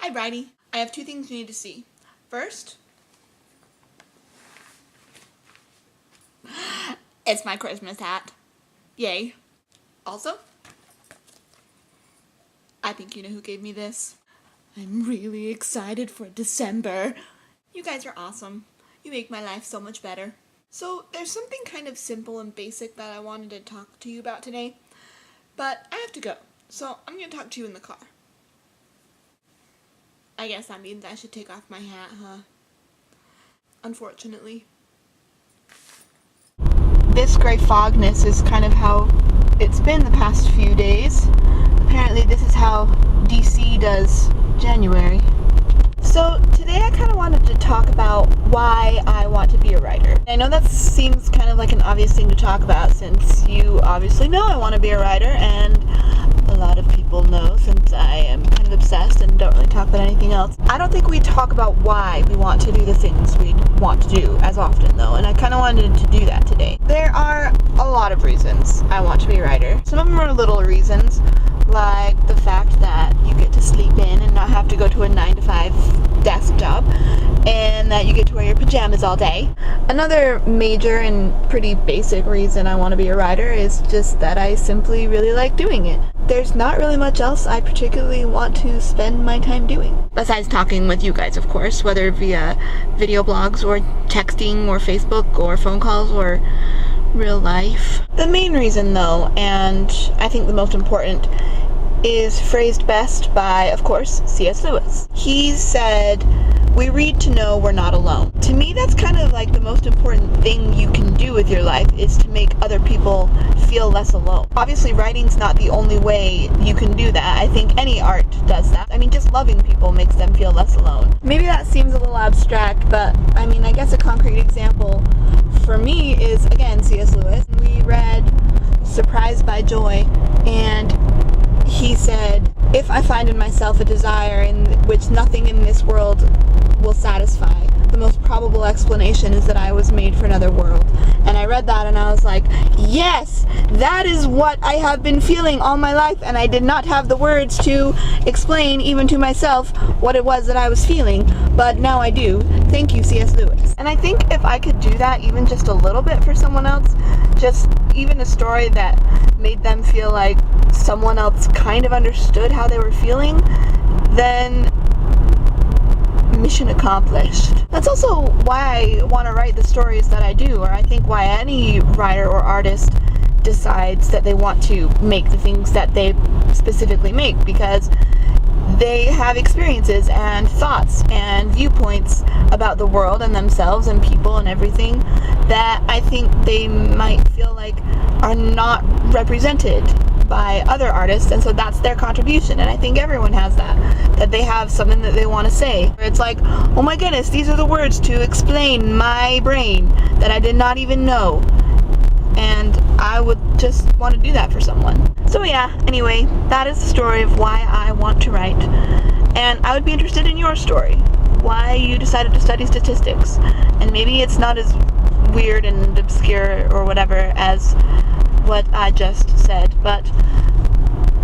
Hi, Bridie. I have two things you need to see. First, it's my Christmas hat. Yay. Also, I think you know who gave me this. I'm really excited for December. You guys are awesome. You make my life so much better. So there's something kind of simple and basic that I wanted to talk to you about today, but I have to go. So I'm going to talk to you in the car. I guess that means I should take off my hat, huh? Unfortunately. This gray fogness is kind of how it's been the past few days. Apparently this is how DC does January. So today I kind of wanted to talk about why I want to be a writer. I know that seems kind of like an obvious thing to talk about since you obviously know I want to be a writer, and a lot of people know since I am kind of obsessed and don't really talk about anything else. I don't think we talk about why we want to do the things we want to do as often though, and I kind of wanted to do that today. There are a lot of reasons I want to be a writer. Some of them are little reasons, like the fact that you get to sleep in and not have to go to a 9-to-5 desk job, and that you get to wear your pajamas all day. Another major and pretty basic reason I want to be a writer is just that I simply really like doing it. There's not really much else I particularly want to spend my time doing. Besides talking with you guys, of course, whether via video blogs or texting or Facebook or phone calls or real life. The main reason though, and I think the most important, is phrased best by, of course, C.S. Lewis. He said, "We read to know we're not alone." To me, that's kind of like the most important thing you can do with your life, is to make other people feel less alone. Obviously, writing's not the only way you can do that. I think any art does that. I mean, just loving people makes them feel less alone. Maybe that seems a little abstract, but I mean, I guess a concrete example for me is, again, C.S. Lewis. We read Surprised by Joy, and he said, "If I find in myself a desire in which nothing in this world will satisfy, the most probable explanation is that I was made for another world." And I read that and I was like, yes, that is what I have been feeling all my life, and I did not have the words to explain even to myself what it was that I was feeling, but now I do. Thank you, C.S. Lewis. And I think if I could do that even just a little bit for someone else, just even a story that made them feel like someone else kind of understood how they were feeling, then mission accomplished. That's also why I want to write the stories that I do, or I think why any writer or artist decides that they want to make the things that they specifically make, because they have experiences and thoughts and viewpoints about the world and themselves and people and everything that I think they might feel like are not represented by other artists, and so that's their contribution. And I think everyone has that they have something that they want to say. It's like, oh my goodness, these are the words to explain my brain that I did not even know, and I would just want to do that for someone. So yeah, anyway, that is the story of why I want to write, and I would be interested in your story, why you decided to study statistics. And maybe it's not as weird and obscure or whatever as what I just said, but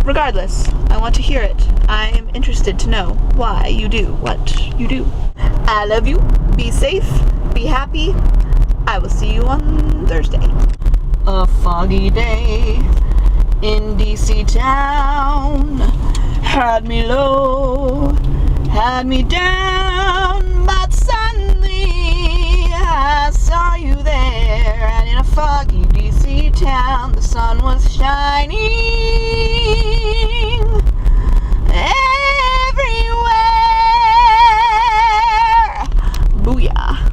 regardless, I want to hear it. I am interested to know why you do what you do. I love you. Be safe. Be happy. I will see you on Thursday. A foggy day in DC town had me low, had me down.